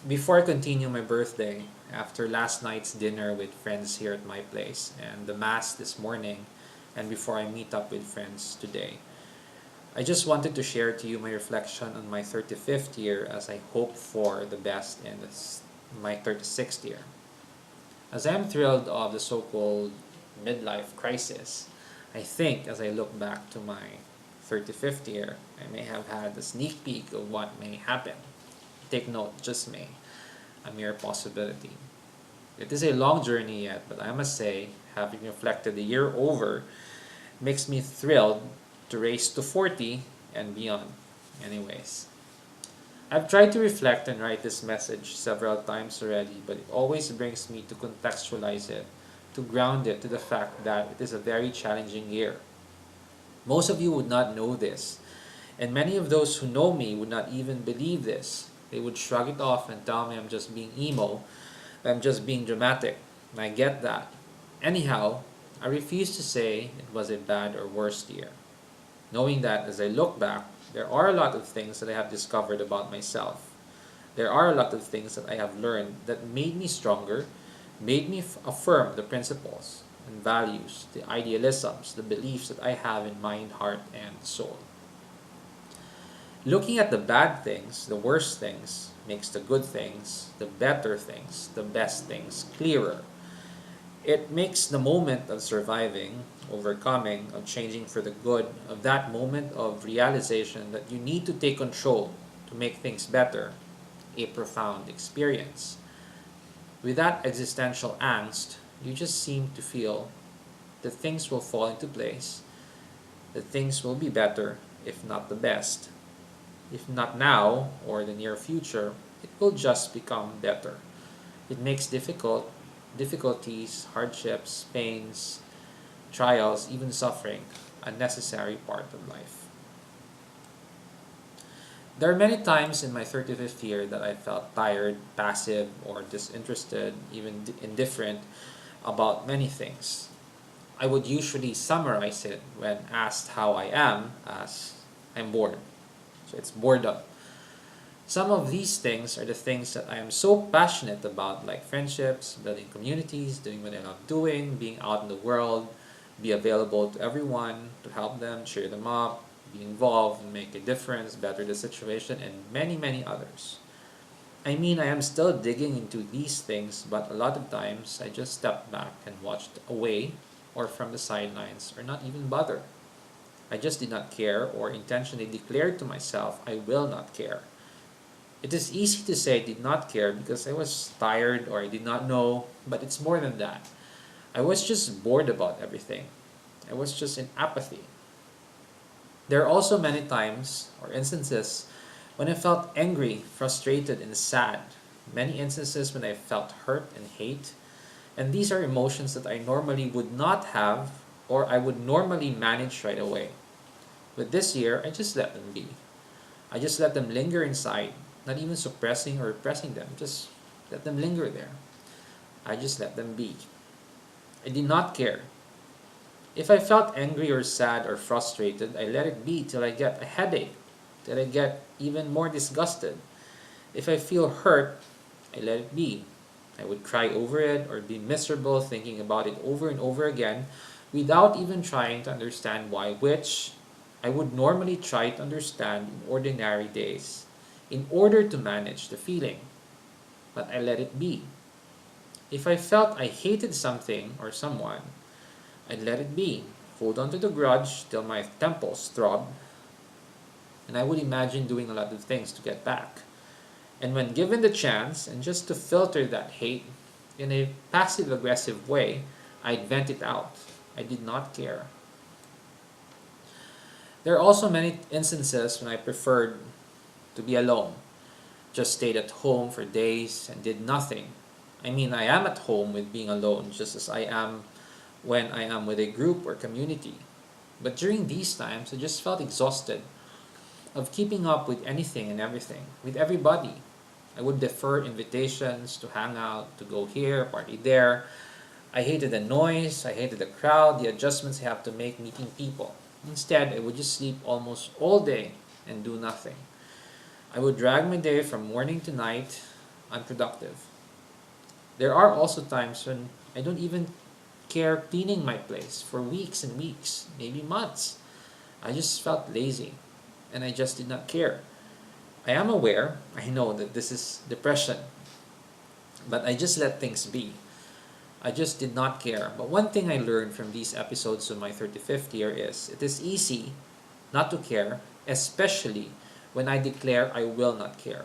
Before I continue my birthday, after last night's dinner with friends here at my place and the mass this morning, and before I meet up with friends today, I just wanted to share to you my reflection on my 35th year as I hope for the best in my 36th year. As I am thrilled of the so-called midlife crisis, I think as I look back to my 35th year, I may have had a sneak peek of what may happen. Take note, just may, a mere possibility. It is a long journey yet, but I must say, having reflected the year over, makes me thrilled to race to 40 and beyond. Anyways, I've tried to reflect and write this message several times already, but it always brings me to contextualize it, to ground it to the fact that it is a very challenging year. Most of you would not know this, and many of those who know me would not even believe this. They would shrug it off and tell me I'm just being emo, I'm just being dramatic, and I get that. Anyhow, I refuse to say it was a bad or worst year, knowing that as I look back, there are a lot of things that I have discovered about myself. There are a lot of things that I have learned that made me stronger, made me affirm the principles and values, the idealisms, the beliefs that I have in mind, heart, and soul. Looking at the bad things, the worst things, makes the good things, the better things, the best things clearer. It makes the moment of surviving, overcoming, of changing for the good, of that moment of realization that you need to take control to make things better, a profound experience. With that existential angst, you just seem to feel that things will fall into place, that things will be better, if not the best. If not now or the near future, it will just become better. It makes difficulties, hardships, pains, trials, even suffering a necessary part of life. There are many times in my 35th year that I felt tired, passive, or disinterested, even indifferent about many things. I would usually summarize it when asked how I am as I'm bored. So it's boredom. Some of these things are the things that I am so passionate about, like friendships, building communities, doing what I love doing, being out in the world, be available to everyone, to help them, cheer them up, be involved, make a difference, better the situation, and many, many others. I mean, I am still digging into these things, but a lot of times I just stepped back and watched away or from the sidelines or not even bother. I just did not care or intentionally declared to myself I will not care. It is easy to say I did not care because I was tired or I did not know, but it's more than that. I was just bored about everything. I was just in apathy. There are also many times or instances when I felt angry, frustrated, and sad. Many instances when I felt hurt and hate. And these are emotions that I normally would not have or I would normally manage right away. But this year, I just let them be. I just let them linger inside, not even suppressing or repressing them, just let them linger there. I just let them be. I did not care. If I felt angry or sad or frustrated, I let it be till I get a headache, till I get even more disgusted. If I feel hurt, I let it be. I would cry over it or be miserable thinking about it over and over again without even trying to understand why, which I would normally try to understand in ordinary days in order to manage the feeling. But I let it be. If I felt I hated something or someone, I'd let it be, hold on to the grudge till my temples throb, and I would imagine doing a lot of things to get back. And when given the chance, and just to filter that hate in a passive aggressive way, I'd vent it out. I did not care. There are also many instances when I preferred to be alone, just stayed at home for days and did nothing. I mean, I am at home with being alone just as I am when I am with a group or community. But during these times, I just felt exhausted of keeping up with anything and everything, with everybody. I would defer invitations to hang out, to go here, party there. I hated the noise, I hated the crowd, the adjustments I have to make meeting people. Instead, I would just sleep almost all day and do nothing. I would drag my day from morning to night, unproductive. There are also times when I don't even care cleaning my place for weeks and weeks, maybe months. I just felt lazy and I just did not care. I am aware, I know that this is depression, but I just let things be. I just did not care. But one thing I learned from these episodes of my 35th year is it is easy not to care, especially when I declare I will not care.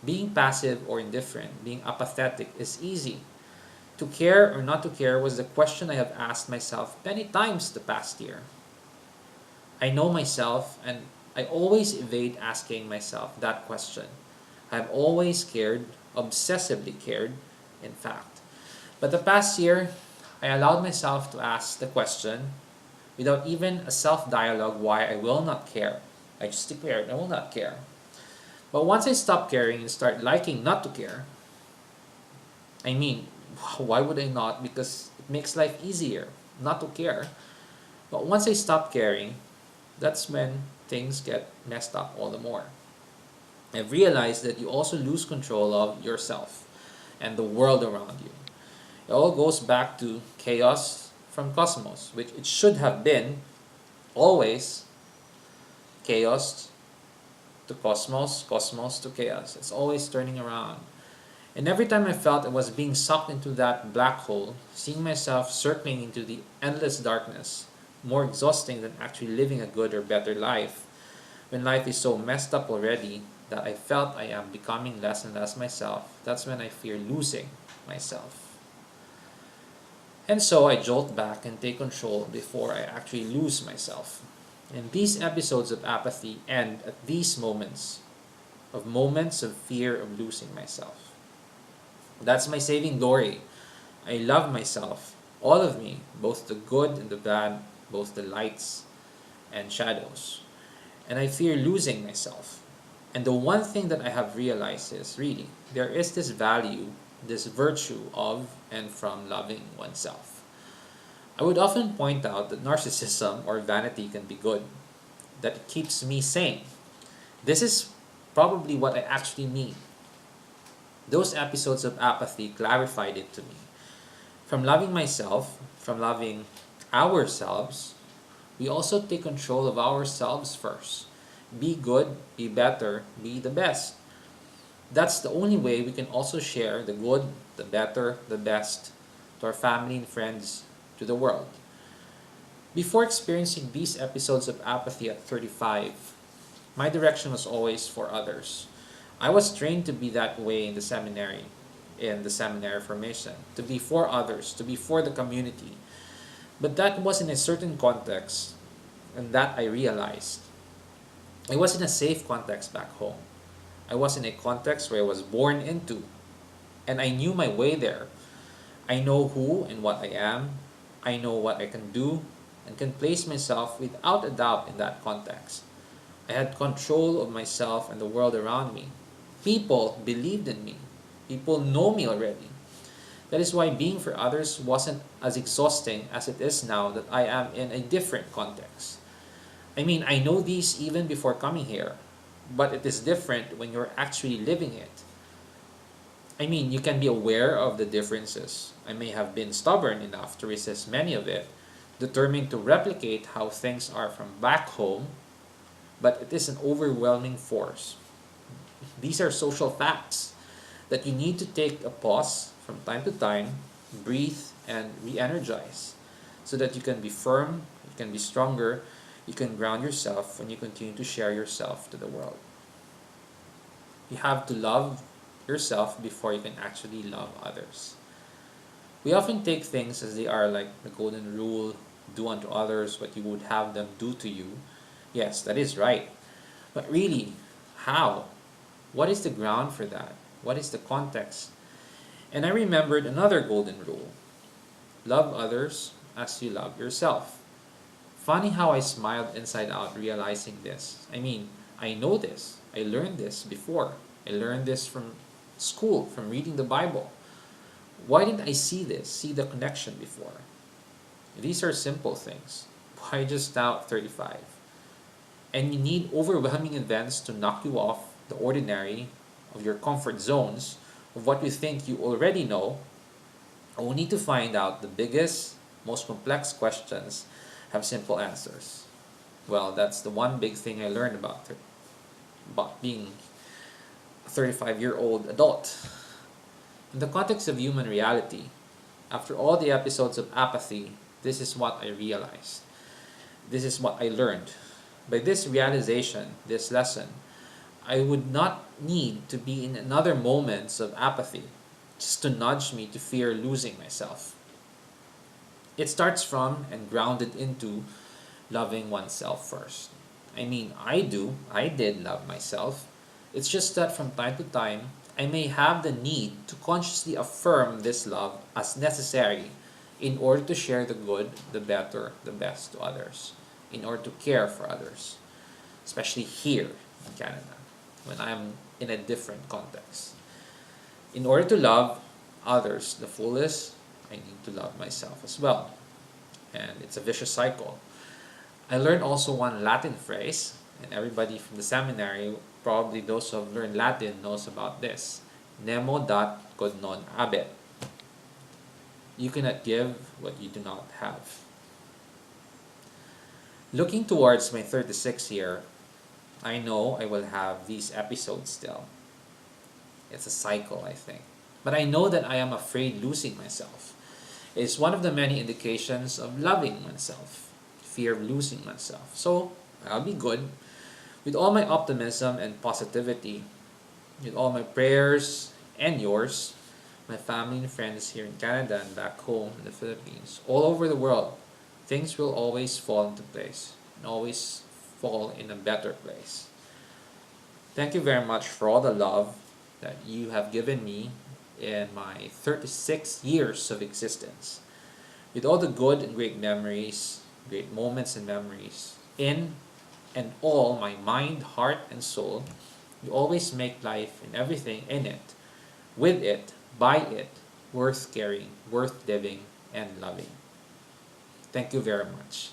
Being passive or indifferent, being apathetic is easy. To care or not to care was the question I have asked myself many times the past year. I know myself and I always evade asking myself that question. I've always cared, obsessively cared, in fact. But the past year, I allowed myself to ask the question without even a self dialogue why I will not care. I just declared I will not care. But once I stopped caring and start liking not to care, I mean, why would I not? Because it makes life easier not to care. But once I stopped caring, that's when things get messed up all the more. I've realized that you also lose control of yourself and the world around you. It all goes back to chaos from cosmos, which it should have been always chaos to cosmos, cosmos to chaos. It's always turning around. And every time I felt I was being sucked into that black hole, seeing myself circling into the endless darkness, more exhausting than actually living a good or better life, when life is so messed up already that I felt I am becoming less and less myself, that's when I fear losing myself. And so I jolt back and take control before I actually lose myself. And these episodes of apathy end at these moments of fear of losing myself. That's my saving glory. I love myself, all of me, both the good and the bad, both the lights and shadows. And I fear losing myself. And the one thing that I have realized is really, there is this value, this virtue of and from loving oneself. I would often point out that narcissism or vanity can be good, that it keeps me sane. This is probably what I actually mean. Those episodes of apathy clarified it to me. From loving myself, from loving ourselves, we also take control of ourselves first. Be good, be better, be the best. That's the only way we can also share the good, the better, the best to our family and friends, to the world. Before experiencing these episodes of apathy at 35, my direction was always for others. I was trained to be that way in the seminary formation, to be for others, to be for the community. But that was in a certain context, and that I realized. I was in a safe context back home. I was in a context where I was born into, and I knew my way there. I know who and what I am. I know what I can do, and can place myself without a doubt in that context. I had control of myself and the world around me. People believed in me. People know me already. That is why being for others wasn't as exhausting as it is now that I am in a different context. I mean, I know these even before coming here, but it is different when you're actually living it. I mean, you can be aware of the differences. I may have been stubborn enough to resist many of it, determined to replicate how things are from back home, but it is an overwhelming force. These are social facts that you need to take a pause from time to time, breathe, and re energize so that you can be firm, you can be stronger, you can ground yourself when you continue to share yourself to the world. You have to love yourself before you can actually love others. We often take things as they are, like the golden rule, do unto others what you would have them do to you. Yes, that is right. But really, how? What is the ground for that? What is the context? And I remembered another golden rule. Love others as you love yourself. Funny how I smiled inside out realizing this. I mean, I know this. I learned this before. I learned this from school, from reading the Bible. Why didn't I see this, see the connection before? These are simple things. Why just now at 35? And you need overwhelming events to knock you off the ordinary of your comfort zones, of what you think you already know, only to find out the biggest, most complex questions have simple answers. Well, that's the one big thing I learned about being a 35-year-old adult. In the context of human reality, after all the episodes of apathy, this is what I realized. This is what I learned. By this realization, this lesson, I would not need to be in another moments of apathy just to nudge me to fear losing myself. It starts from and grounded into loving oneself first. I did love myself. It's just that from time to time, I may have the need to consciously affirm this love as necessary in order to share the good, the better, the best to others, in order to care for others, especially here in Canada, when I'm in a different context. In order to love others the fullest, I need to love myself as well. And it's a vicious cycle. I learned also one Latin phrase, and everybody from the seminary, probably those who have learned Latin, knows about this. Nemo dat quod non habet. You cannot give what you do not have. Looking towards my 36th year, I know I will have these episodes still. It's a cycle, I think. But I know that I am afraid losing myself. It's one of the many indications of loving oneself. Fear of losing myself. So, I'll be good. With all my optimism and positivity, with all my prayers and yours, my family and friends here in Canada and back home in the Philippines, all over the world, things will always fall into place and always fall in a better place. Thank you very much for all the love that you have given me in my 36 years of existence. With all the good and great memories, great moments and memories, in and all my mind, heart, and soul, you always make life and everything in it, with it, by it, worth caring, worth living, and loving. Thank you very much.